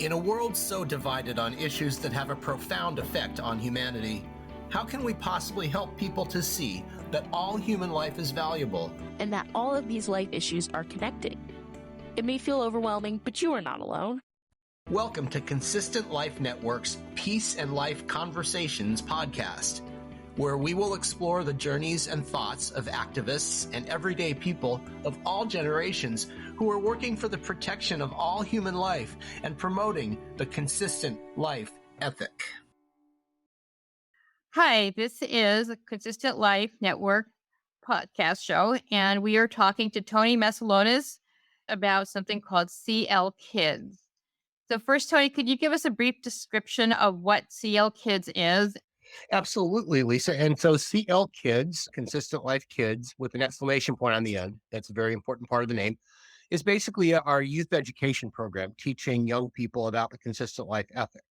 In a world so divided on issues that have a profound effect on humanity, how can we possibly help people to see that all human life is valuable? And that all of these life issues are connected. It may feel overwhelming, but you are not alone. Welcome to Consistent Life Network's Peace and Life Conversations podcast, where we will explore the journeys and thoughts of activists and everyday people of all generations who are working for the protection of all human life and promoting the consistent life ethic. Hi, this is a Consistent Life Network podcast show, and we are talking to Tony Masalonis about something called CL Kids. So first, Tony, could you give us a brief description of what CL Kids is? Absolutely, Lisa. And so CL Kids, Consistent Life Kids, with an exclamation point on the end, that's a very important part of the name, is basically our youth education program, teaching young people about the consistent life ethic.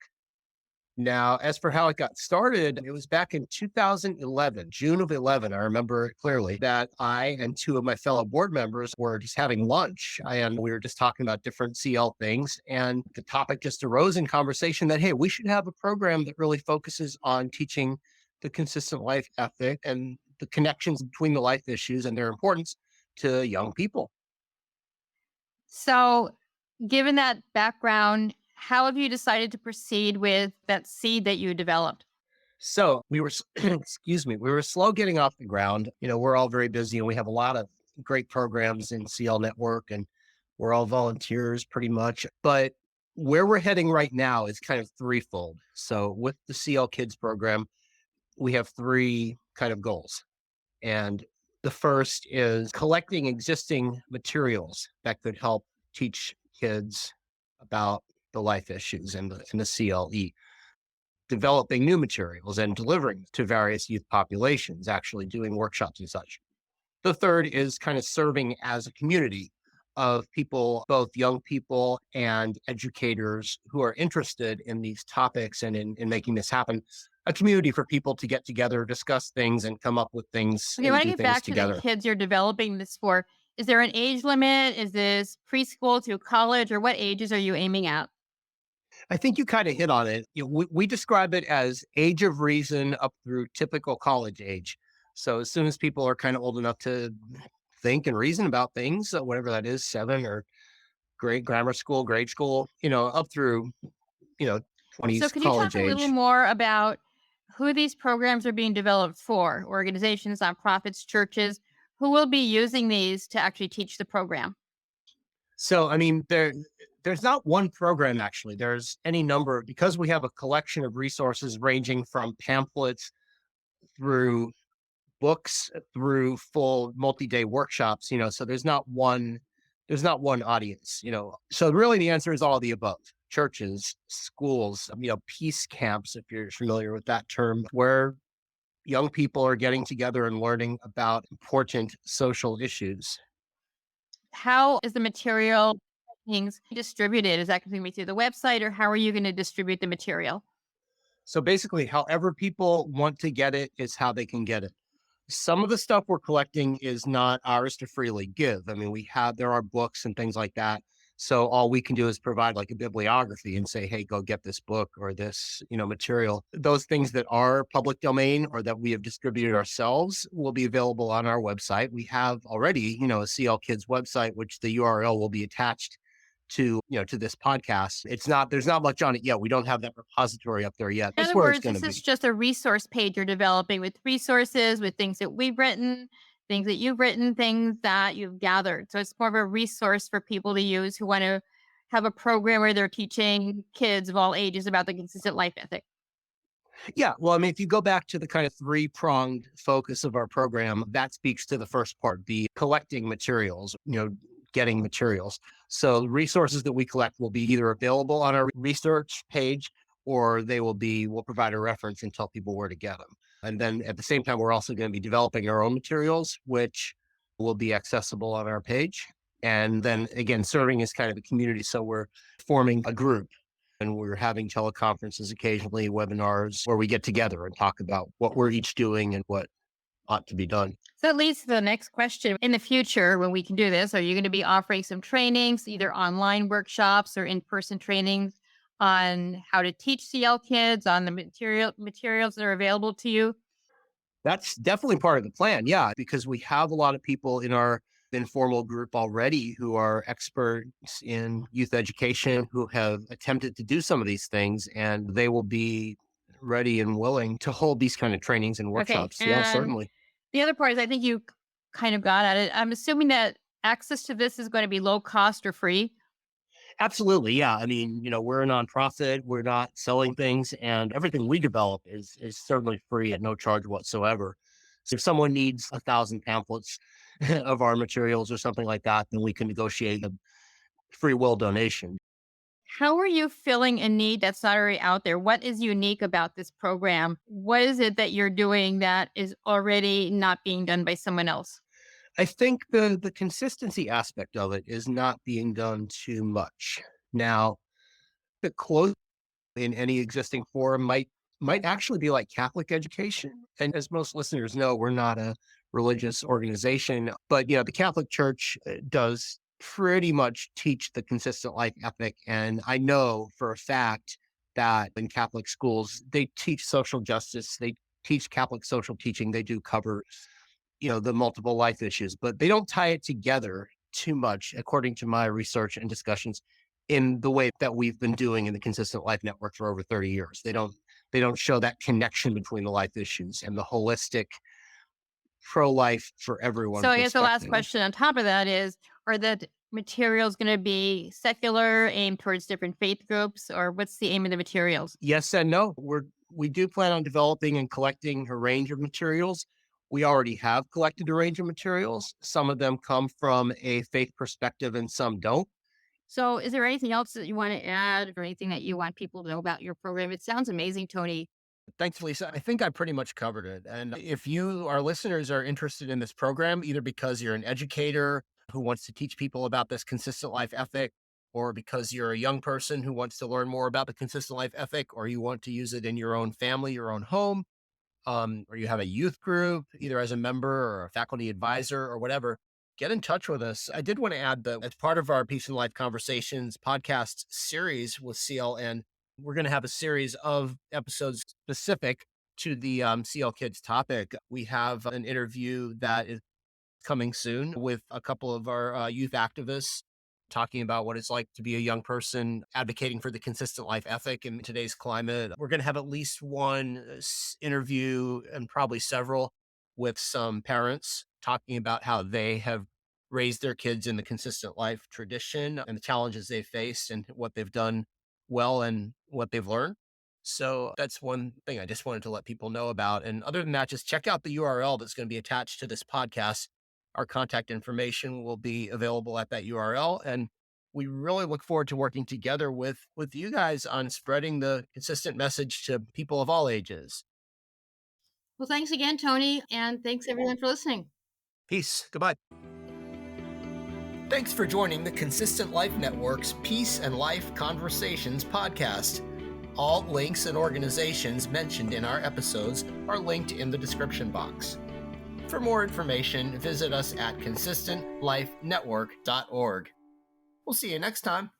Now, as for how it got started, it was back in 2011, June of 11. I remember it clearly that I and two of my fellow board members were just having lunch and we were just talking about different CL things. And the topic just arose in conversation that, hey, we should have a program that really focuses on teaching the consistent life ethic and the connections between the life issues and their importance to young people. So, given that background, how have you decided to proceed with that seed that you developed? So we were, we were slow getting off the ground. You know, we're all very busy and we have a lot of great programs in CL Network and we're all volunteers pretty much. But where we're heading right now is kind of threefold. So with the CL Kids program, we have three kind of goals. And the first is collecting existing materials that could help teach kids about the life issues and the CLE, developing new materials and delivering to various youth populations, actually doing workshops and such. The third is kind of serving as a community of people, both young people and educators who are interested in these topics and in making this happen. A community for people to get together, discuss things, and come up with things. Okay, I want to get back to the kids you're developing this for. Is there an age limit? Is this preschool to college, or what ages are you aiming at? I think you kind of hit on it. We describe it as age of reason up through typical college age. So as soon as people are kind of old enough to think and reason about things, whatever that is, 7 or grammar school, grade school, up through, 20s, so could you talk a little more about who these programs are being developed for? Organizations, nonprofits, churches, who will be using these to actually teach the program? So, I mean, there's not one program, actually. There's any number, because we have a collection of resources ranging from pamphlets through books, through full multi-day workshops, so there's not one audience, So really the answer is all of the above. Churches, schools, peace camps, if you're familiar with that term, where young people are getting together and learning about important social issues. How is the material being distributed? Is that going to be through the website, or how are you going to distribute the material? So basically, however people want to get it is how they can get it. Some of the stuff we're collecting is not ours to freely give. I mean, there are books and things like that. So all we can do is provide like a bibliography and say, hey, go get this book or this, material. Those things that are public domain or that we have distributed ourselves will be available on our website. We have already, a CL Kids website, which the URL will be attached to this podcast. There's not much on it yet. We don't have that repository up there yet. In other words, this is just a resource page you're developing with resources, with things that we've written, things that you've written, things that you've gathered. So it's more of a resource for people to use who want to have a program where they're teaching kids of all ages about the consistent life ethic. Yeah. Well, I mean, if you go back to the kind of three-pronged focus of our program, that speaks to the first part, the collecting materials, getting materials. So the resources that we collect will be either available on our research page or we'll provide a reference and tell people where to get them. And then at the same time, we're also going to be developing our own materials, which will be accessible on our page. And then again, serving as kind of a community. So we're forming a group and we're having teleconferences occasionally, webinars where we get together and talk about what we're each doing and what ought to be done. So that leads to the next question. In the future, when we can do this, are you going to be offering some trainings, either online workshops or in-person trainings on how to teach CL kids, on the materials that are available to you? That's definitely part of the plan. Yeah, because we have a lot of people in our informal group already who are experts in youth education who have attempted to do some of these things, and they will be ready and willing to hold these kind of trainings and Okay. workshops. Yeah, And certainly. the other part is I think you kind of got at it. I'm assuming that access to this is going to be low cost or free. Absolutely. Yeah. I mean, we're a nonprofit, we're not selling things, and everything we develop is certainly free at no charge whatsoever. So if someone needs 1,000 pamphlets of our materials or something like that, then we can negotiate a free will donation. How are you filling a need that's not already out there? What is unique about this program? What is it that you're doing that is already not being done by someone else? I think the consistency aspect of it is not being done too much. Now, the close in any existing forum might actually be like Catholic education. And as most listeners know, we're not a religious organization, but the Catholic Church does pretty much teach the consistent life ethic. And I know for a fact that in Catholic schools, they teach social justice, they teach Catholic social teaching, they do cover the multiple life issues, but they don't tie it together too much, according to my research and discussions, in the way that we've been doing in the Consistent Life Network for over 30 years. They don't show that connection between the life issues and the holistic pro-life for everyone So I guess the last perspective. question on top of that is, are the materials going to be secular, aimed towards different faith groups, or what's the aim of the materials? Yes and no. We do plan on developing and collecting a range of materials. We already have collected a range of materials. Some of them come from a faith perspective and some don't. So is there anything else that you want to add or anything that you want people to know about your program? It sounds amazing, Tony. Thanks, Lisa. I think I pretty much covered it. And if you, our listeners, are interested in this program, either because you're an educator who wants to teach people about this consistent life ethic, or because you're a young person who wants to learn more about the consistent life ethic, or you want to use it in your own family, your own home, or you have a youth group, either as a member or a faculty advisor or whatever, get in touch with us. I did want to add that as part of our Peace and Life Conversations podcast series with CLN, we're going to have a series of episodes specific to the CL Kids topic. We have an interview that is coming soon with a couple of our youth activists talking about what it's like to be a young person advocating for the consistent life ethic in today's climate. We're going to have at least one interview and probably several with some parents talking about how they have raised their kids in the consistent life tradition and the challenges they faced and what they've done well and what they've learned. So that's one thing I just wanted to let people know about. And other than that, just check out the URL that's going to be attached to this podcast. Our contact information will be available at that URL. And we really look forward to working together with you guys on spreading the consistent message to people of all ages. Well, thanks again, Tony. And thanks everyone for listening. Peace. Goodbye. Thanks for joining the Consistent Life Network's Peace and Life Conversations podcast. All links and organizations mentioned in our episodes are linked in the description box. For more information, visit us at consistentlifenetwork.org. We'll see you next time.